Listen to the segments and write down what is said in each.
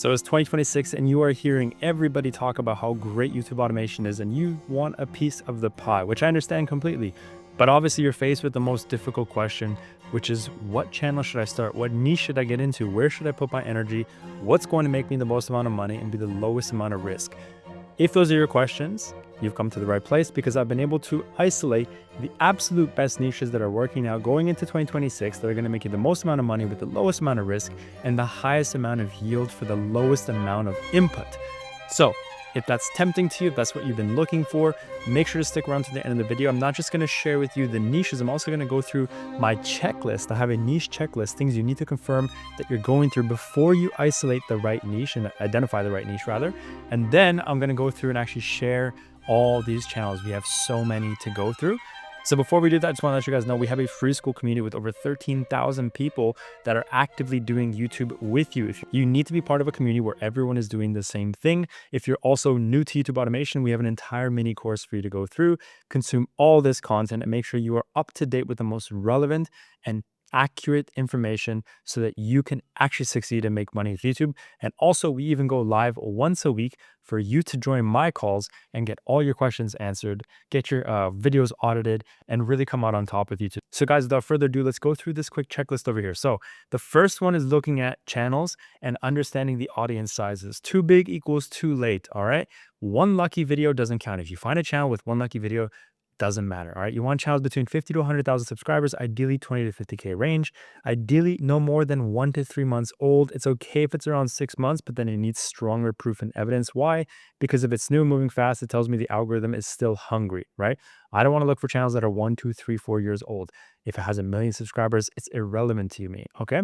So it's 2026 and you are hearing everybody talk about how great YouTube automation is and you want a piece of the pie, which I understand completely. But obviously you're faced with the most difficult question, which is what channel should I start? What niche should I get into? Where should I put my energy? What's going to make me the most amount of money and be the lowest amount of risk? If those are your questions, you've come to the right place because I've been able to isolate the absolute best niches that are working now going into 2026 that are going to make you the most amount of money with the lowest amount of risk and the highest amount of yield for the lowest amount of input. So if that's tempting to you, if that's what you've been looking for, make sure to stick around to the end of the video. I'm not just going to share with you the niches. I'm also going to go through my checklist. I have a niche checklist, things you need to confirm that you're going through before you isolate the right niche and identify the right niche rather. And then I'm going to go through and actually share all these channels. We have so many to go through. So before we do that, I just want to let you guys know we have a free school community with over 13,000 people that are actively doing YouTube with you. If you need to be part of a community where everyone is doing the same thing. If you're also new to YouTube automation, we have an entire mini course for you to go through, consume all this content and make sure you are up to date with the most relevant and accurate information so that you can actually succeed and make money with YouTube. And also we even go live once a week for you to join my calls and get all your questions answered, get your videos audited and really come out on top with YouTube. So guys, without further ado, let's go through this quick checklist over here. So the first one is looking at channels and understanding the audience sizes. Too big equals too late. All right. One lucky video doesn't count. If you find a channel with one lucky video, doesn't matter. All right. You want channels between 50 to 100,000 subscribers, ideally 20 to 50K range, ideally no more than 1 to 3 months old. It's okay if it's around 6 months, but then it needs stronger proof and evidence. Why? Because if it's new and moving fast, it tells me the algorithm is still hungry, right? I don't want to look for channels that are 1, 2, 3, 4 years old. If it has a million subscribers, it's irrelevant to me. Okay.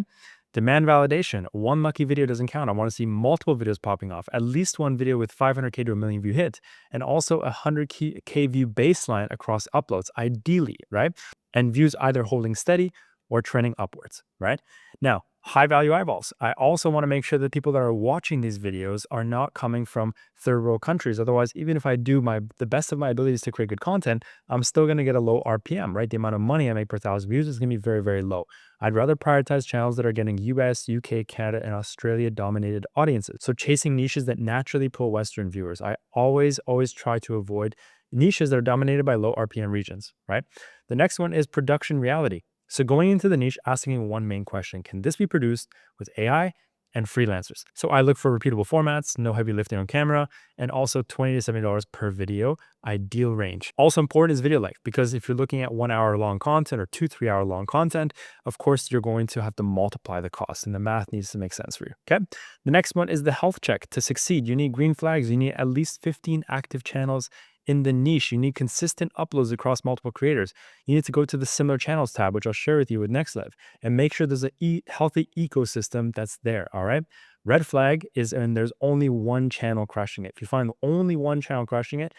Demand validation. One lucky video doesn't count. I want to see multiple videos popping off, at least one video with 500K to a million view hit, and also a 100K view baseline across uploads, ideally, right? And views either holding steady or trending upwards, right? Now, high value eyeballs. I also want to make sure that people that are watching these videos are not coming from third world countries. Otherwise, even if I do the best of my abilities to create good content, I'm still going to get a low RPM, right? The amount of money I make per 1,000 views is going to be very, very low. I'd rather prioritize channels that are getting US, UK, Canada, and Australia dominated audiences. So chasing niches that naturally pull Western viewers. I always try to avoid niches that are dominated by low RPM regions, right? The next one is production reality. So going into the niche, asking one main question: can this be produced with AI and freelancers? So I look for repeatable formats, no heavy lifting on camera, and also $20 to $70 per video, ideal range. Also important is video length, because if you're looking at 1 hour long content or 2-3 hour long content, of course, you're going to have to multiply the cost and the math needs to make sense for you, okay? The next one is the health check. To succeed, you need green flags. You need at least 15 active channels in the niche. You need consistent uploads across multiple creators. You need to go to the similar channels tab, which I'll share with you with NextLev, and make sure there's a healthy ecosystem that's there. All right. Red flag is when there's only one channel crushing it. If you find only one channel crushing it,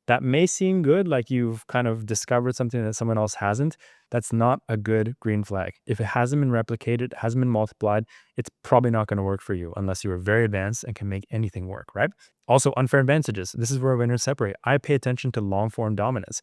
that may seem good, like you've kind of discovered something that someone else hasn't. That's not a good green flag. If it hasn't been replicated, hasn't been multiplied, it's probably not going to work for you unless you are very advanced and can make anything work, right? Also, unfair advantages. This is where winners separate. I pay attention to long form dominance.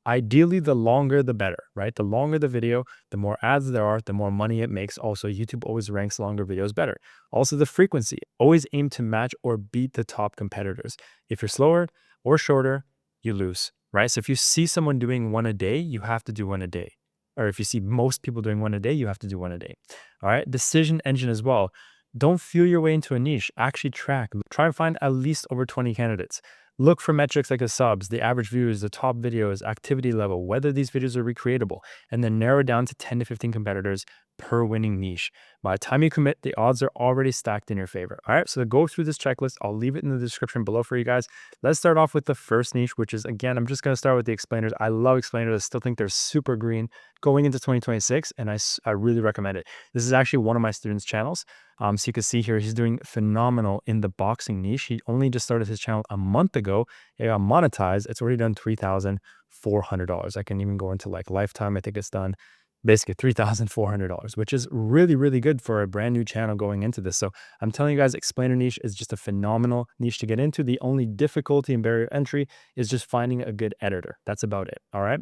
Ideally, the longer, the better, right? The longer the video, the more ads there are, the more money it makes. Also, YouTube always ranks longer videos better. Also, the frequency. Always aim to match or beat the top competitors. If you're slower or shorter, you lose, right? So if you see someone doing one a day, you have to do one a day. Or if you see most people doing one a day, you have to do one a day. All right. Decision engine as well. Don't feel your way into a niche. Actually track. Try and find at least over 20 candidates. Look for metrics like the subs, the average views, the top videos, activity level, whether these videos are recreatable, and then narrow down to 10 to 15 competitors per winning niche. By the time you commit, the odds are already stacked in your favor. All right, so to go through this checklist, I'll leave it in the description below for you guys. Let's start off with the first niche, which is, again, I'm just going to start with the explainers. I love explainers. I still think they're super green going into 2026, and I really recommend it. This is actually one of my students' channels. So you can see here, he's doing phenomenal in the boxing niche. He only just started his channel a month ago. It got monetized. It's already done $3,400. I can even go into like lifetime. I think it's done basically $3,400, which is really, really good for a brand new channel going into this. So I'm telling you guys, explainer niche is just a phenomenal niche to get into. The only difficulty and barrier to entry is just finding a good editor. That's about it. All right.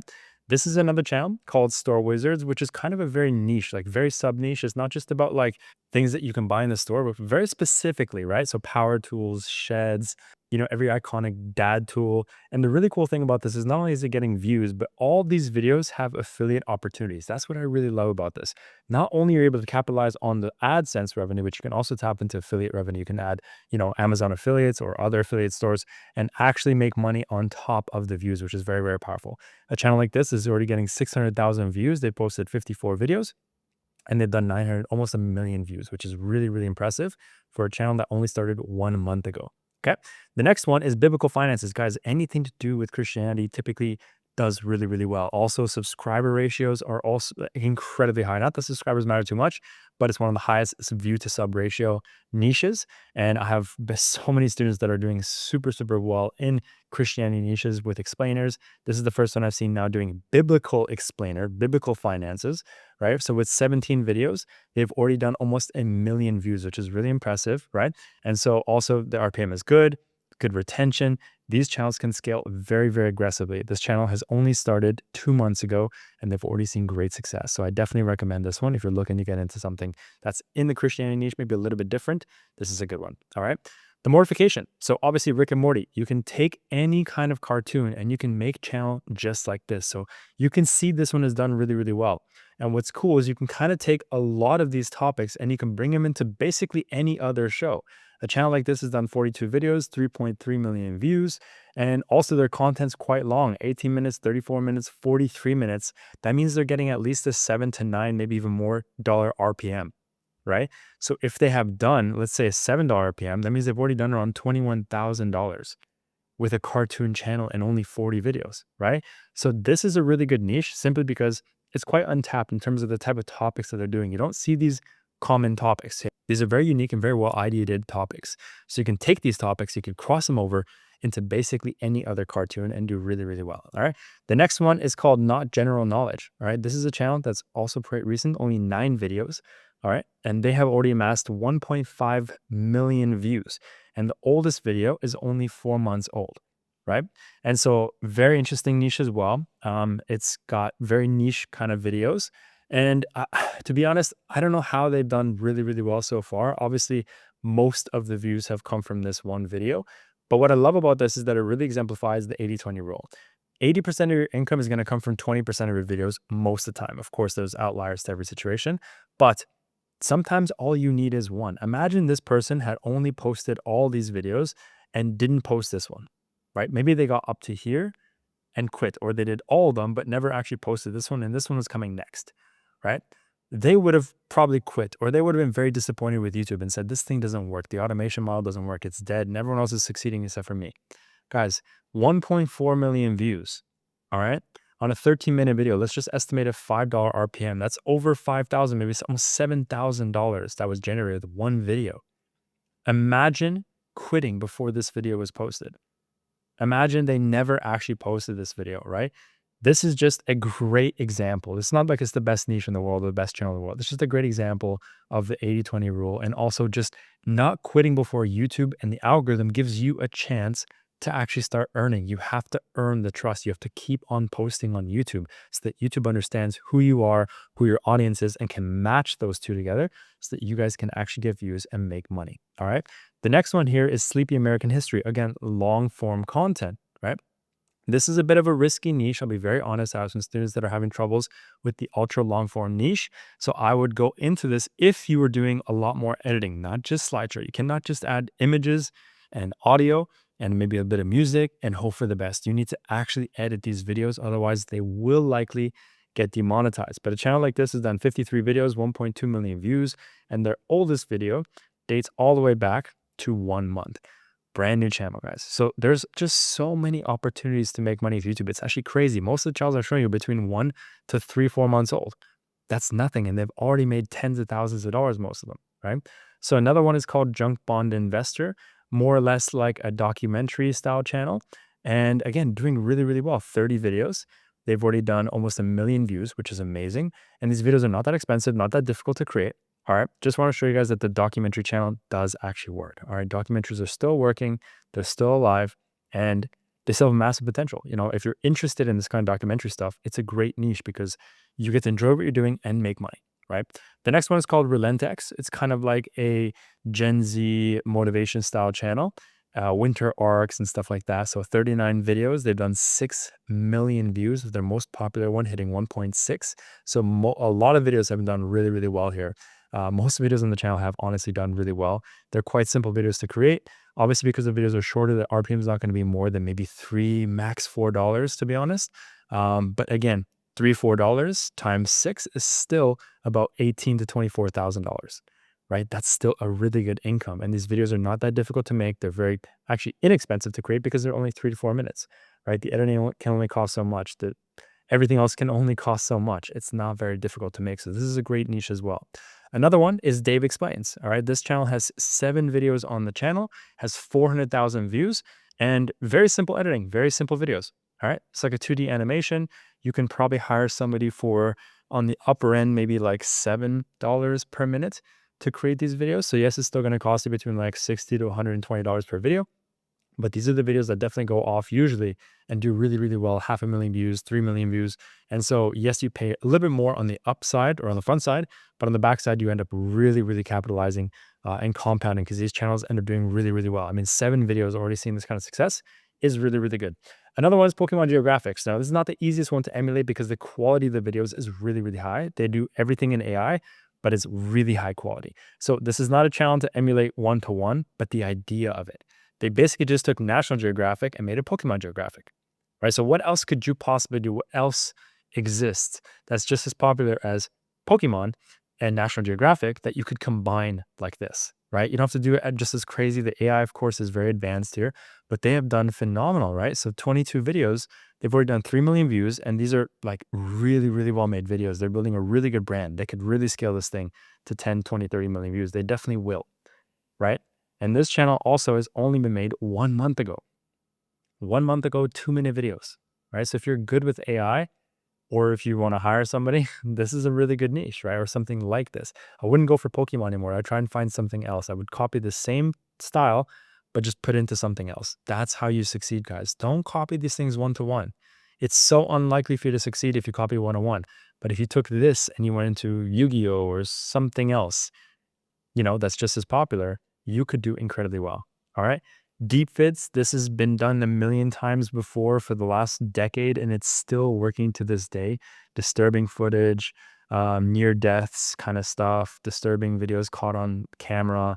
This is another channel called Store Wizards, which is kind of a very niche, like very sub niche. It's not just about like things that you can buy in the store, but very specifically, right? So power tools, sheds, every iconic dad tool. And the really cool thing about this is not only is it getting views, but all these videos have affiliate opportunities. That's what I really love about this. Not only are you able to capitalize on the AdSense revenue, but you can also tap into affiliate revenue. You can add, Amazon affiliates or other affiliate stores and actually make money on top of the views, which is very, very powerful. A channel like this is already getting 600,000 views. They posted 54 videos and they've done 900, almost a million views, which is really, really impressive for a channel that only started 1 month ago. Okay. The next one is biblical finances. Guys, anything to do with Christianity typically does really, really well. Also, subscriber ratios are also incredibly high. Not that subscribers matter too much, but it's one of the highest view to sub ratio niches. And I have so many students that are doing super, super well in Christianity niches with explainers. This is the first one I've seen now doing biblical explainer, biblical finances, right? So with 17 videos, they've already done almost a million views, which is really impressive, right? And so also the RPM is good retention. These channels can scale very, very aggressively. This channel has only started 2 months ago and they've already seen great success. So I definitely recommend this one. If you're looking to get into something that's in the Christianity niche, maybe a little bit different, this is a good one. All right. The mortification. So obviously Rick and Morty, you can take any kind of cartoon and you can make channel just like this. So you can see this one is done really, really well. And what's cool is you can kind of take a lot of these topics and you can bring them into basically any other show. A channel like this has done 42 videos, 3.3 million views, and also their content's quite long, 18 minutes, 34 minutes, 43 minutes. That means they're getting at least a 7 to 9, maybe even more dollar RPM, right? So if they have done, let's say a $7 RPM, that means they've already done around $21,000 with a cartoon channel and only 40 videos, right? So this is a really good niche simply because it's quite untapped in terms of the type of topics that they're doing. You don't see these common topics. These are very unique and very well ideated topics. So you can take these topics, you can cross them over into basically any other cartoon and do really, really well. All right. The next one is called Not General Knowledge. All right. This is a channel that's also pretty recent, only 9 videos. All right. And they have already amassed 1.5 million views. And the oldest video is only 4 months old. Right. And so very interesting niche as well. It's got very niche kind of videos. And to be honest, I don't know how they've done really, really well so far. Obviously, most of the views have come from this one video. But what I love about this is that it really exemplifies the 80-20 rule. 80% of your income is going to come from 20% of your videos most of the time. Of course, there's outliers to every situation, but sometimes all you need is one. Imagine this person had only posted all these videos and didn't post this one, right? Maybe they got up to here and quit, or they did all of them, but never actually posted this one, and this one was coming next, right? They would have probably quit, or they would have been very disappointed with YouTube and said, this thing doesn't work. The automation model doesn't work. It's dead. And everyone else is succeeding except for me. Guys, 1.4 million views, all right? On a 13-minute video, let's just estimate a $5 RPM. That's over 5,000, maybe almost $7,000 that was generated with one video. Imagine quitting before this video was posted. Imagine they never actually posted this video, right? This is just a great example. It's not like it's the best niche in the world or the best channel in the world. It's just a great example of the 80-20 rule, and also just not quitting before YouTube and the algorithm gives you a chance to actually start earning. You have to earn the trust. You have to keep on posting on YouTube so that YouTube understands who you are, who your audience is, and can match those two together so that you guys can actually get views and make money. All right. The next one here is Sleepy American History. Again, long form content, right? This is a bit of a risky niche. I'll be very honest. I have some students that are having troubles with the ultra long form niche. So I would go into this if you were doing a lot more editing, not just slideshow. You cannot just add images and audio and maybe a bit of music and hope for the best. You need to actually edit these videos. Otherwise, they will likely get demonetized. But a channel like this has done 53 videos, 1.2 million views, and their oldest video dates all the way back to 1 month. Brand new channel, guys. So there's just so many opportunities to make money with YouTube. It's actually crazy. Most of the channels I'm showing you between 1 to 3, 4 months old. That's nothing. And they've already made tens of thousands of dollars, most of them, right? So another one is called Junk Bond Investor, more or less like a documentary style channel. And again, doing really, really well. 30 videos. They've already done almost 1 million views, which is amazing. And these videos are not that expensive, not that difficult to create. All right, just want to show you guys that the documentary channel does actually work. All right, documentaries are still working, they're still alive, and they still have massive potential. If you're interested in this kind of documentary stuff, it's a great niche because you get to enjoy what you're doing and make money. right? The next one is called Relentex. It's kind of like a Gen Z motivation style channel, winter arcs and stuff like that. So 39 videos. They've done 6 million views. Their most popular one hitting 1.6. So a lot of videos have done really, really well here. Most videos on the channel have honestly done really well. They're quite simple videos to create. Obviously, because the videos are shorter, the RPM is not going to be more than maybe $3, max $4, to be honest. But again, $3-4 times 6 is still about $18,000 to $24,000, right? That's still a really good income. And these videos are not that difficult to make. They're very actually inexpensive to create because they're only 3 to 4 minutes, right? The editing can only cost so much. Everything else can only cost so much. It's not very difficult to make. So this is a great niche as well. Another one is Dave Explains. All right. This channel has 7 videos on the channel, has 400,000 views, and very simple editing, very simple videos. All right. It's like a 2D animation. You can probably hire somebody for, on the upper end, maybe like $7 per minute to create these videos. So yes, it's still going to cost you between like $60 to $120 per video. But these are the videos that definitely go off usually and do really, really well. 500,000 views, 3 million views. And so, yes, you pay a little bit more on the upside or on the front side, but on the backside, you end up really, really capitalizing and compounding because these channels end up doing really, really well. I mean, 7 videos already seeing this kind of success is really, really good. Another one is Pokemon Geographics. Now, this is not the easiest one to emulate because the quality of the videos is really, really high. They do everything in AI, but it's really high quality. So this is not a channel to emulate one-to-one, but the idea of it. They basically just took National Geographic and made it Pokemon Geographic, right? So what else could you possibly do? What else exists that's just as popular as Pokemon and National Geographic that you could combine like this, right? You don't have to do it just as crazy. The AI, of course, is very advanced here, but they have done phenomenal, right? So 22 videos, they've already done 3 million views, and these are like really, really well-made videos. They're building a really good brand. They could really scale this thing to 10, 20, 30 million views. They definitely will, right? And this channel also has only been made 1 month ago. 1 month ago, 2-minute videos, right? So if you're good with AI or if you want to hire somebody, this is a really good niche, right? Or something like this. I wouldn't go for Pokemon anymore. I'd try and find something else. I would copy the same style, but just put into something else. That's how you succeed, guys. Don't copy these things one-to-one. It's so unlikely for you to succeed if you copy one-on-one. But if you took this and you went into Yu-Gi-Oh or something else, that's just as popular, you could do incredibly well. All right. Deep fits, this has been done a million times before for the last decade, and it's still working to this day. Disturbing footage, near deaths kind of stuff, disturbing videos caught on camera.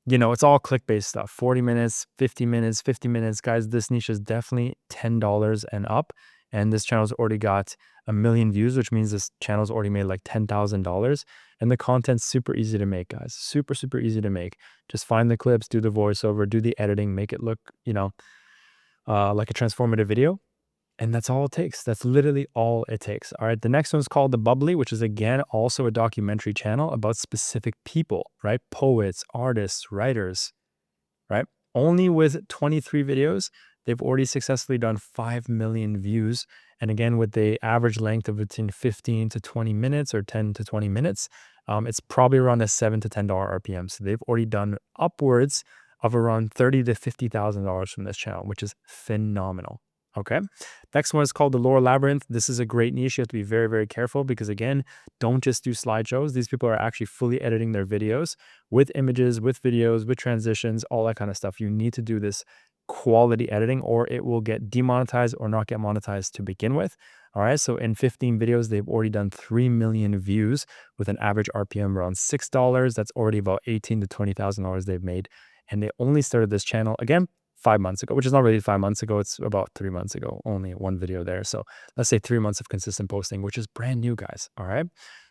It's all clickbait stuff. 40 minutes, 50 minutes, 50 minutes. Guys, this niche is definitely $10 and up. And this channel's already got 1 million views, which means this channel's already made like $10,000. And the content's super easy to make, guys. Super, super easy to make. Just find the clips, do the voiceover, do the editing, make it look, like a transformative video. And that's all it takes. That's literally all it takes. All right. The next one's called The Bubbly, which is again also a documentary channel about specific people, right? Poets, artists, writers, right? Only with 23 videos, they've already successfully done 5 million views. And again, with the average length of between 15 to 20 minutes or 10 to 20 minutes, it's probably around a $7 to $10 RPM. So they've already done upwards of around $30,000 to $50,000 from this channel, which is phenomenal. Okay. Next one is called The Lore Labyrinth. This is a great niche. You have to be very, very careful because again, don't just do slideshows. These people are actually fully editing their videos with images, with videos, with transitions, all that kind of stuff. You need to do this quality editing or it will get demonetized or not get monetized to begin with. All right. So in 15 videos, they've already done 3 million views with an average RPM around $6. That's already about $18,000 to $20,000 they've made. And they only started this channel again 5 months ago, which is not really 5 months ago. It's about 3 months ago, only one video there. So let's say 3 months of consistent posting, which is brand new, guys. All right.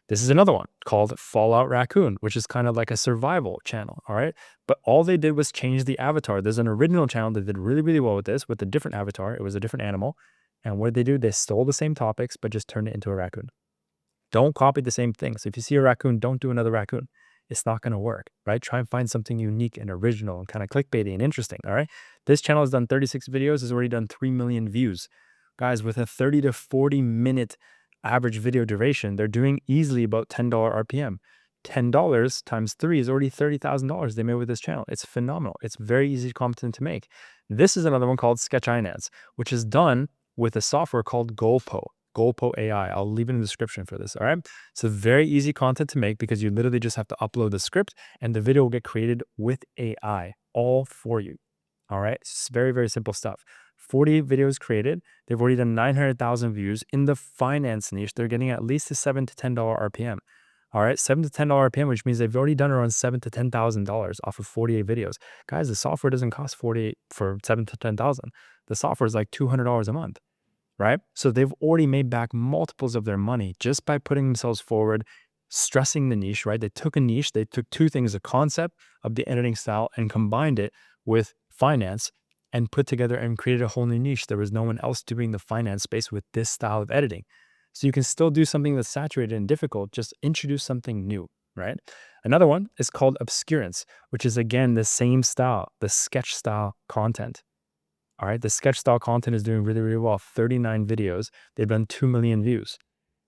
This is another one called Fallout Raccoon, which is kind of like a survival channel. All right. But all they did was change the avatar. There's an original channel that did really, really well with this with a different avatar. It was a different animal. And what did they do? They stole the same topics, but just turned it into a raccoon. Don't copy the same thing. So if you see a raccoon, don't do another raccoon. It's not going to work, right? Try and find something unique and original and kind of clickbaity and interesting, all right? This channel has done 36 videos, has already done 3 million views. Guys, with a 30 to 40 minute average video duration, they're doing easily about $10 RPM. $10 times 3 is already $30,000 they made with this channel. It's phenomenal. It's very easy content to make. This is another one called Sketch Inads, which is done with a software called GoPro. Golpo AI. I'll leave it in the description for this. All right. So very easy content to make because you literally just have to upload the script and the video will get created with AI all for you. All right. It's very, very simple stuff. 40 videos created. They've already done 900,000 views in the finance niche. They're getting at least a $7 to $10 RPM. All right, $7 to $10 RPM, which means they've already done around $7 to $10,000 off of 48 videos. Guys, the software doesn't cost 48 for 7 to 10,000. The software is like $200 a month, right? So they've already made back multiples of their money just by putting themselves forward, stressing the niche, right? They took a niche, they took two things, a concept of the editing style and combined it with finance and put together and created a whole new niche. There was no one else doing the finance space with this style of editing. So you can still do something that's saturated and difficult, just introduce something new, right? Another one is called obscurance, which is again the same style, the sketch style content. All right, the sketch style content is doing really, really well. 39 videos, they've done 2 million views,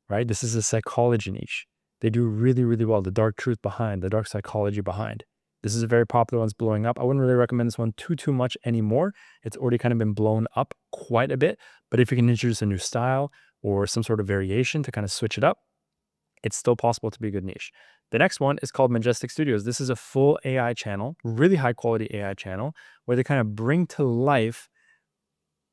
right? This is a psychology niche. They do really, really well. The dark truth behind, the dark psychology behind. This is a very popular one. It's blowing up. I wouldn't really recommend this one too much anymore. It's already kind of been blown up quite a bit. But if you can introduce a new style or some sort of variation to kind of switch it up, it's still possible to be a good niche. The next one is called Majestic Studios. This is a full AI channel, really high quality AI channel, where they kind of bring to life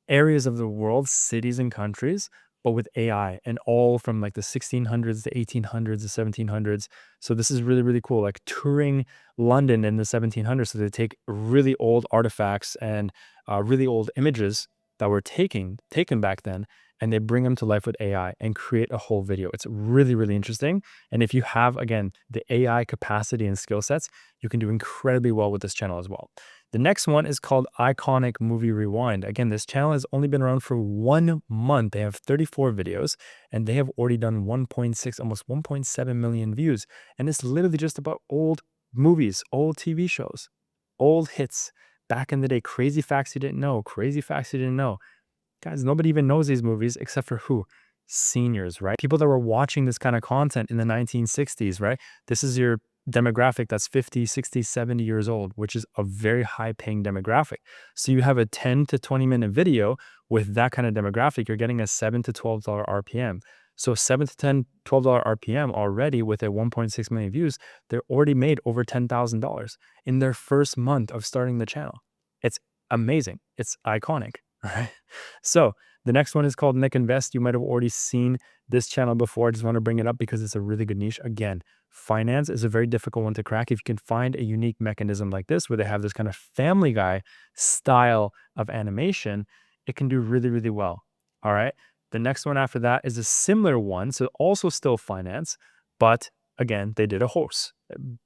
areas of the world, cities and countries, but with AI and all from like the 1600s, the 1800s, the 1700s. So this is really, really cool. Like touring London in the 1700s. So they take really old artifacts and really old images that were taken back then, and they bring them to life with AI and create a whole video. It's really, really interesting. And if you have, again, the AI capacity and skill sets, you can do incredibly well with this channel as well. The next one is called Iconic Movie Rewind. Again, this channel has only been around for 1 month. They have 34 videos and they have already done 1.6, almost 1.7 million views. And it's literally just about old movies, old TV shows, old hits back in the day. Crazy facts you didn't know, crazy facts you didn't know. Guys, nobody even knows these movies except for who? Seniors, right? People that were watching this kind of content in the 1960s, right? This is your demographic that's 50, 60, 70 years old, which is a very high paying demographic. So you have a 10 to 20 minute video with that kind of demographic, you're getting a $7 to $12 RPM. So 7 to 10, $12 RPM already with a 1.6 million views, they're already made over $10,000 in their first month of starting the channel. It's amazing. It's iconic, right? So the next one is called Nick Invest. You might have already seen this channel before. I just want to bring it up because it's a really good niche. Again, finance is a very difficult one to crack. If you can find a unique mechanism like this, where they have this kind of Family Guy style of animation, it can do really, really well. All right. The next one after that is a similar one. So also still finance, but again, they did a horse,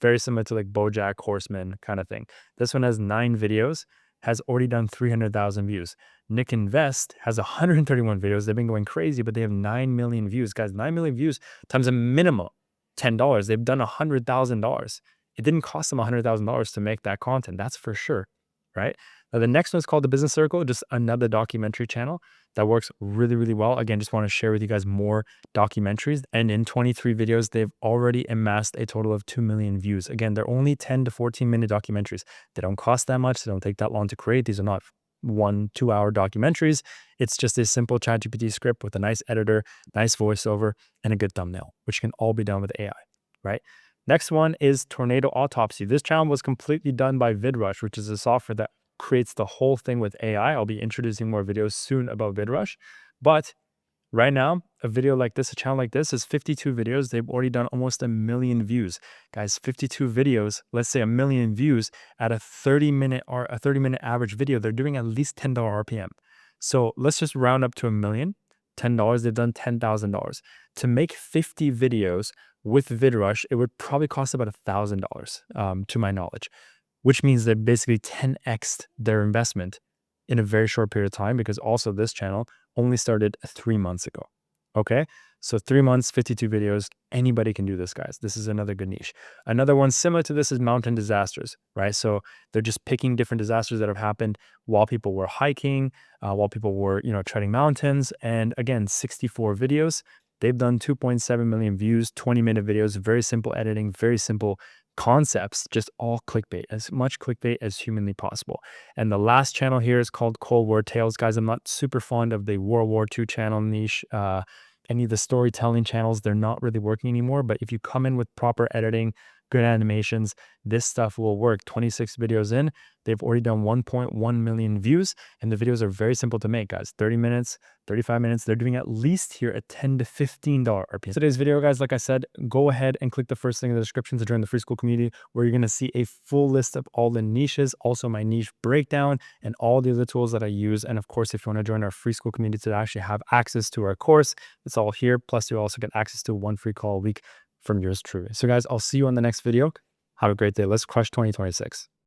very similar to like BoJack Horseman kind of thing. This one has 9 videos, has already done 300,000 views. Nick Invest has 131 videos. They've been going crazy, but they have 9 million views. Guys, 9 million views times a minimum $10. They've done $100,000. It didn't cost them $100,000 to make that content. That's for sure, right? Now, the next one is called The Business Circle, just another documentary channel that works really, really well. Again, just want to share with you guys more documentaries. And in 23 videos, they've already amassed a total of 2 million views. Again, they're only 10 to 14 minute documentaries. They don't cost that much. They don't take that long to create. These are not 1-2 hour documentaries. It's just a simple ChatGPT script with a nice editor, nice voiceover, and a good thumbnail, which can all be done with AI, right? Next one is Tornado Autopsy. This channel was completely done by VidRush, which is a software that creates the whole thing with AI. I'll be introducing more videos soon about VidRush, but right now, a video like this, a channel like this is 52 videos. They've already done almost 1 million views. Guys, 52 videos, let's say 1 million views at a 30-minute or a 30-minute average video, they're doing at least $10 RPM. So let's just round up to 1 million, $10, they've done $10,000. To make 50 videos with VidRush, it would probably cost about $1,000 to my knowledge, which means they basically 10x'd their investment in a very short period of time, because also this channel only started 3 months ago. Okay, so 3 months, 52 videos, anybody can do this, guys. This is another good niche. Another one similar to this is mountain disasters, right? So they're just picking different disasters that have happened while people were hiking, while people were, treading mountains. And again, 64 videos. They've done 2.7 million views, 20-minute videos, very simple editing, very simple concepts, just all clickbait, as much clickbait as humanly possible. And the last channel here is called Cold War Tales. Guys, I'm not super fond of the World War II channel niche. any of the storytelling channels, they're not really working anymore. But if you come in with proper editing, good animations, this stuff will work. 26 videos in, they've already done 1.1 million views, and the videos are very simple to make, guys. 30 minutes, 35 minutes. They're doing at least here a $10 to $15 RPM. Today's video, guys, like I said, go ahead and click the first link in the description to join the free school community, where you're going to see a full list of all the niches, also my niche breakdown, and all the other tools that I use. And of course, if you want to join our free school community to actually have access to our course, it's all here. Plus, you also get access to one free call a week from yours truly. So guys, I'll see you on the next video. Have a great day. Let's crush 2026.